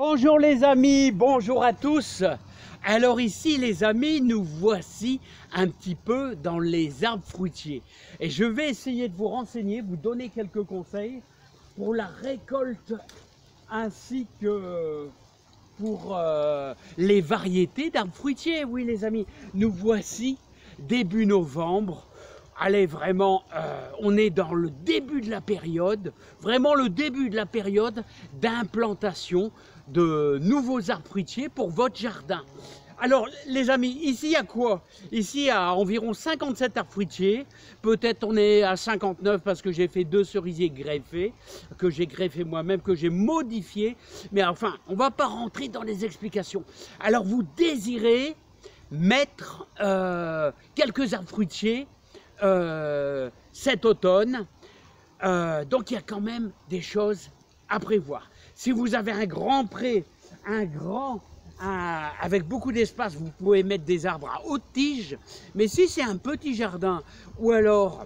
Bonjour les amis, bonjour à tous. Alors ici les amis, nous voici un petit peu dans les arbres fruitiers. Et je vais essayer de vous renseigner, vous donner quelques conseils pour la récolte ainsi que pour les variétés d'arbres fruitiers. Oui les amis, nous voici début novembre. Allez, vraiment, on est dans le début de la période, vraiment le début de la période d'implantation de nouveaux arbres fruitiers pour votre jardin. Alors, les amis, ici, il y a quoi? Ici, il y a environ 57 arbres fruitiers. Peut-être on est à 59 parce que j'ai fait 2 cerisiers greffés, que j'ai greffé moi-même, que j'ai modifié. Mais enfin, on ne va pas rentrer dans les explications. Alors, vous désirez mettre quelques arbres fruitiers cet automne, donc il y a quand même des choses à prévoir. Si vous avez un grand pré, avec beaucoup d'espace, vous pouvez mettre des arbres à haute tige, mais si c'est un petit jardin ou alors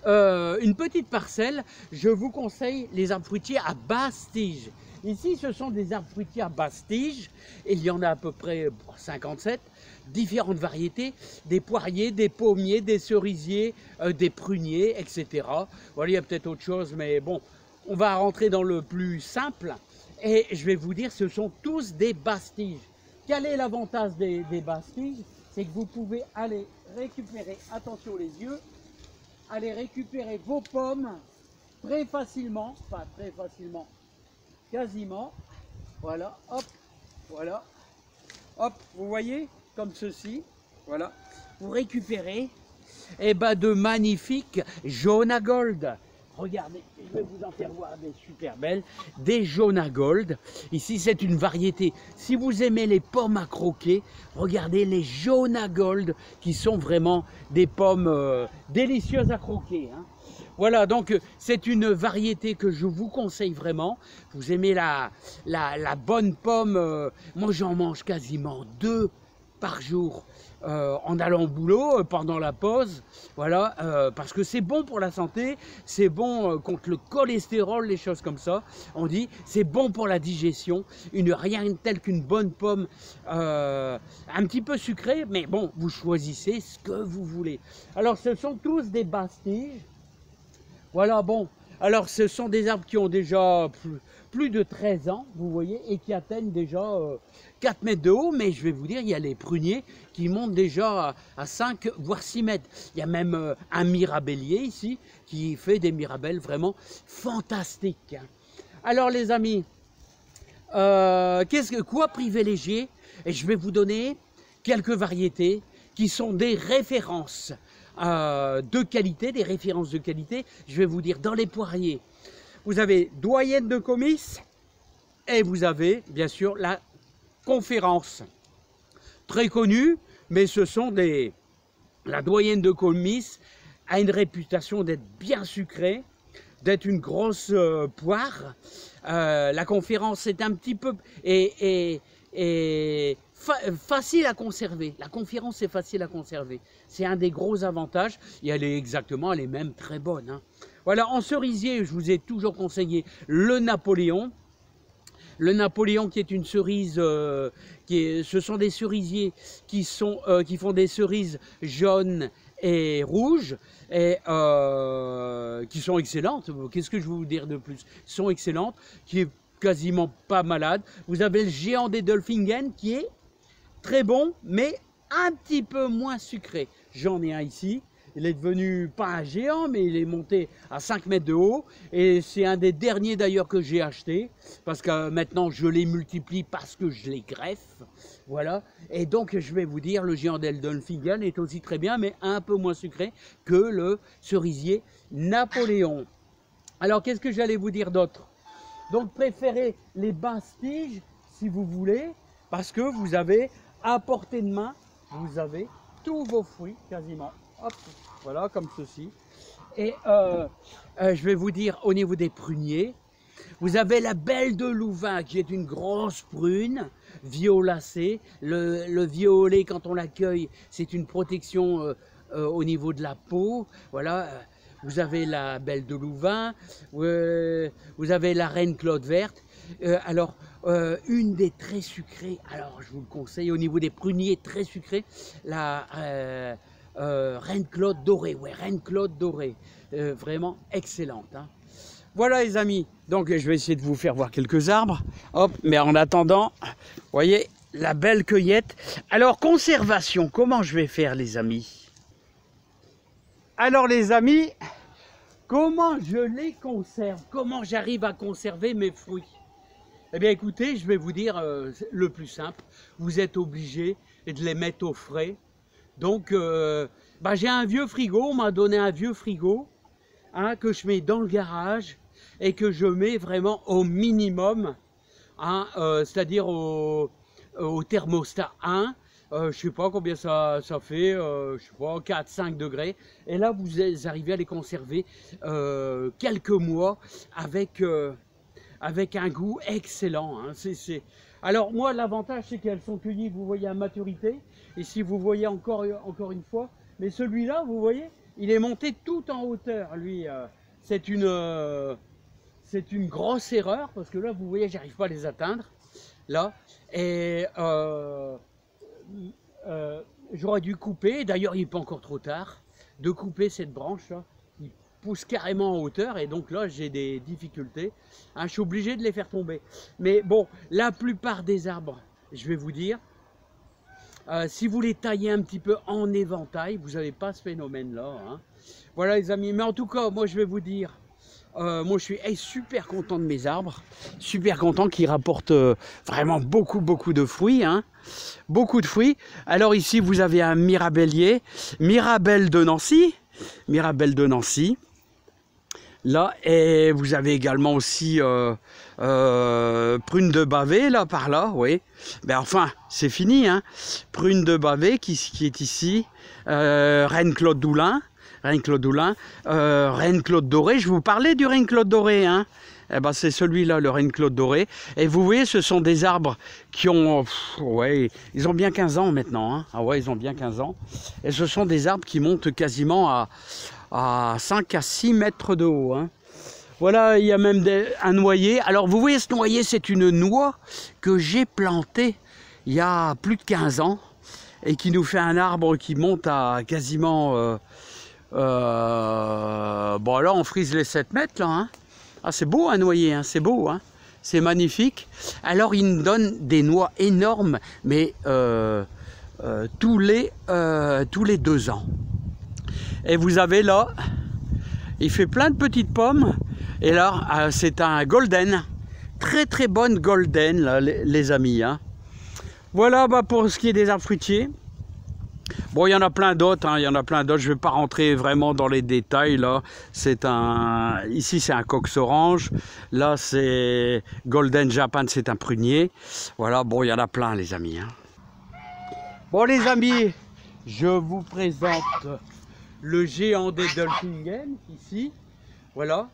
une petite parcelle, je vous conseille les arbres fruitiers à basse tige. Ici, ce sont des arbres fruitiers à basse tige, et il y en a à peu près 57, différentes variétés, des poiriers, des pommiers, des cerisiers, des pruniers, etc. Voilà, il y a peut-être autre chose, mais bon, on va rentrer dans le plus simple, et je vais vous dire, ce sont tous des basses tiges. Quel est l'avantage des basses tiges? C'est que vous pouvez aller récupérer, attention les yeux, aller récupérer vos pommes très facilement, pas très facilement, quasiment, voilà, hop, voilà, hop, vous voyez, comme ceci, voilà, vous récupérez, et ben de magnifiques jaunes à gold. Regardez, je vais vous en faire voir des super belles, des jaunes à gold. Ici, c'est une variété. Si vous aimez les pommes à croquer, regardez les jaunes à gold qui sont vraiment des pommes délicieuses à croquer, hein. Voilà, donc c'est une variété que je vous conseille vraiment. Vous aimez la bonne pomme, moi j'en mange quasiment 2 par jour en allant au boulot, pendant la pause, voilà, parce que c'est bon pour la santé, c'est bon contre le cholestérol, les choses comme ça, on dit, c'est bon pour la digestion, rien tel qu'une bonne pomme, un petit peu sucrée, mais bon, vous choisissez ce que vous voulez. Alors ce sont tous des basses tiges. Voilà, bon, alors ce sont des arbres qui ont déjà plus de 13 ans, vous voyez, et qui atteignent déjà 4 mètres de haut, mais je vais vous dire, il y a les pruniers qui montent déjà à 5 voire 6 mètres. Il y a même un mirabellier ici qui fait des mirabelles vraiment fantastiques. Alors les amis, quoi privilégier? Et je vais vous donner quelques variétés qui sont des références de qualité, des références de qualité. Je vais vous dire, dans les poiriers, vous avez doyenne de comice et vous avez bien sûr la conférence, très connue, mais ce sont la doyenne de comice a une réputation d'être bien sucrée, d'être une grosse poire. La conférence est un petit peu facile à conserver. La conférence est facile à conserver. C'est un des gros avantages. Et elle est même très bonne, hein. Voilà, en cerisier, je vous ai toujours conseillé le Napoléon. Le Napoléon qui est une cerise, ce sont des cerisiers qui font des cerises jaunes et rouges, et qui sont excellentes. Qu'est-ce que je vais vous dire de plus? Elles sont excellentes, qui est quasiment pas malade. Vous avez le géant des Dolphingen qui est très bon, mais un petit peu moins sucré. J'en ai un ici. Il est devenu pas un géant, mais il est monté à 5 mètres de haut. Et c'est un des derniers d'ailleurs que j'ai acheté. Parce que maintenant je les multiplie parce que je les greffe. Voilà. Et donc je vais vous dire, le géant des Dolphingen est aussi très bien, mais un peu moins sucré que le cerisier Napoléon. Alors qu'est-ce que j'allais vous dire d'autre? Donc préférez les basses tiges si vous voulez, parce que vous avez à portée de main, vous avez tous vos fruits quasiment. Hop, voilà, comme ceci. Et je vais vous dire, au niveau des pruniers, vous avez la belle de Louvain qui est une grosse prune violacée. Le violet, quand on l'accueille, c'est une protection au niveau de la peau. Voilà. vous avez la Belle de Louvain, vous avez la Reine Claude verte. Alors, une des très sucrées, alors je vous le conseille, au niveau des pruniers très sucrés, la Reine Claude dorée, ouais, Reine Claude dorée, vraiment excellente. Hein. Voilà les amis, donc je vais essayer de vous faire voir quelques arbres, hop, mais en attendant, vous voyez, la belle cueillette. Alors, conservation, comment je vais faire les amis? Alors les amis, comment je les conserve? Comment j'arrive à conserver mes fruits? Eh bien écoutez, je vais vous dire le plus simple. Vous êtes obligé de les mettre au frais. Donc j'ai un vieux frigo, on m'a donné un vieux frigo hein, que je mets dans le garage et que je mets vraiment au minimum, hein, c'est-à-dire au thermostat 1. Je sais pas combien ça fait, je sais pas, 4-5 degrés. Et là, vous arrivez à les conserver quelques mois avec un goût excellent. Hein. Alors moi, l'avantage, c'est qu'elles sont cueillies, vous voyez, à maturité. Et si vous voyez encore une fois, mais celui-là, vous voyez, il est monté tout en hauteur. Lui, c'est une grosse erreur, parce que là, vous voyez, j'arrive pas à les atteindre. Là, et j'aurais dû couper, d'ailleurs il n'est pas encore trop tard, de couper cette branche là, qui pousse carrément en hauteur et donc là j'ai des difficultés, hein, je suis obligé de les faire tomber. Mais bon, la plupart des arbres, je vais vous dire, si vous les taillez un petit peu en éventail, vous n'avez pas ce phénomène là. Hein. Voilà les amis, mais en tout cas, moi je vais vous dire, moi je suis super content de mes arbres, super content qu'ils rapportent vraiment beaucoup de fruits, hein, beaucoup de fruits. Alors ici vous avez un mirabellier, Mirabelle de Nancy, là, et vous avez également aussi prune de Bavay là par là, oui. Ben enfin c'est fini, hein. Prune de Bavay qui est ici, Reine Claude Doulin. Reine Claude Doulin, Reine Claude dorée, je vous parlais du Reine Claude dorée, hein. Eh ben c'est celui-là, le Reine Claude dorée. Et vous voyez, ce sont des arbres qui ont, ouais, ils ont bien 15 ans maintenant, hein. Ah ouais, ils ont bien 15 ans. Et ce sont des arbres qui montent quasiment à 5 à 6 mètres de haut, hein. Voilà, il y a même un noyer. Alors vous voyez, ce noyer, c'est une noix que j'ai plantée il y a plus de 15 ans et qui nous fait un arbre qui monte à quasiment... bon là on frise les 7 mètres là, hein. Ah c'est beau un noyer, hein, c'est beau, hein. C'est magnifique. Alors il nous donne des noix énormes, mais tous les 2 ans. Et vous avez là, il fait plein de petites pommes, et là c'est un golden, très bonne golden là, les amis, hein. Voilà pour ce qui est des arbres fruitiers. Bon, il y en a plein d'autres, hein, je ne vais pas rentrer vraiment dans les détails, là. Ici, c'est un cox orange, là, c'est Golden Japan, c'est un prunier. Voilà, bon, il y en a plein, les amis. Hein. Bon, les amis, je vous présente le géant des Dolphingen, ici. Voilà.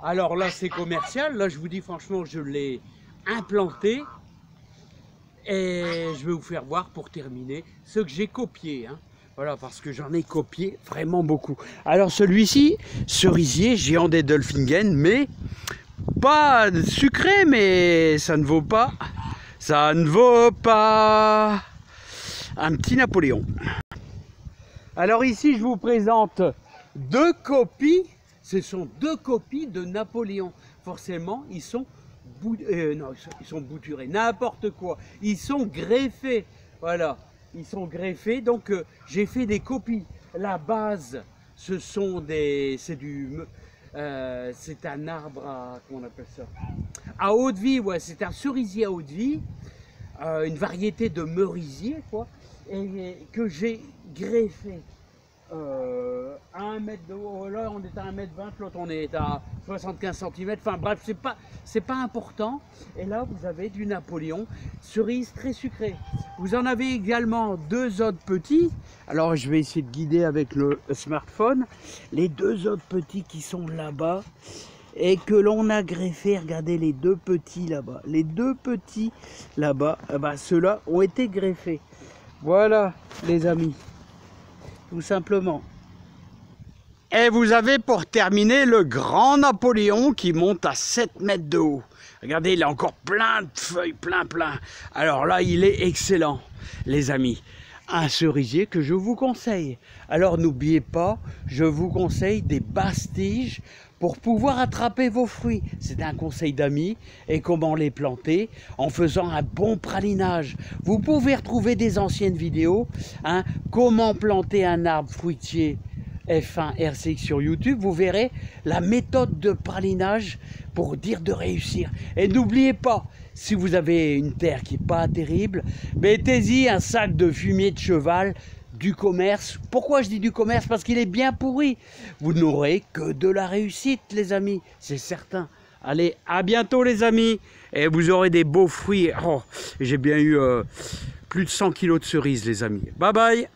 Alors là, c'est commercial, là, je vous dis franchement, je l'ai implanté. Et je vais vous faire voir pour terminer ce que j'ai copié. Hein. Voilà, parce que j'en ai copié vraiment beaucoup. Alors celui-ci, cerisier, géant des Dolphingen, mais pas sucré, mais ça ne vaut pas. Ça ne vaut pas un petit Napoléon. Alors ici, je vous présente 2 copies. Ce sont 2 copies de Napoléon. Forcément, ils sont non, ils sont bouturés, n'importe quoi. Ils sont greffés, voilà. Ils sont greffés, donc j'ai fait des copies. La base, ce sont des... c'est un arbre à... comment on appelle ça? À eau de vie, ouais, c'est un cerisier à eau de vie. Une variété de merisier, quoi. Et que j'ai greffé. 1 mètre de haut, là on est à 1 mètre 20, l'autre on est à 75 cm, enfin bref, c'est pas important. Et là vous avez du Napoléon, cerise très sucrée. Vous en avez également 2 autres petits, alors je vais essayer de guider avec le smartphone, les 2 autres petits qui sont là-bas et que l'on a greffé. Regardez les 2 petits là-bas, les 2 petits là-bas, ceux-là ont été greffés. Voilà les amis. Tout simplement. Et vous avez pour terminer le grand Napoléon qui monte à 7 mètres de haut. Regardez, il a encore plein de feuilles, plein. Alors là, il est excellent, les amis. Un cerisier que je vous conseille. Alors n'oubliez pas, je vous conseille des basses tiges pour pouvoir attraper vos fruits. C'est un conseil d'amis. Et comment les planter? En faisant un bon pralinage. Vous pouvez retrouver des anciennes vidéos. Comment planter un arbre fruitier F1 RCX sur YouTube, vous verrez la méthode de pralinage pour dire de réussir. Et n'oubliez pas, si vous avez une terre qui n'est pas terrible, mettez-y un sac de fumier de cheval du commerce. Pourquoi je dis du commerce? Parce qu'il est bien pourri. Vous n'aurez que de la réussite, les amis, c'est certain. Allez, à bientôt les amis, et vous aurez des beaux fruits. Oh, j'ai bien eu plus de 100 kilos de cerises, les amis. Bye bye.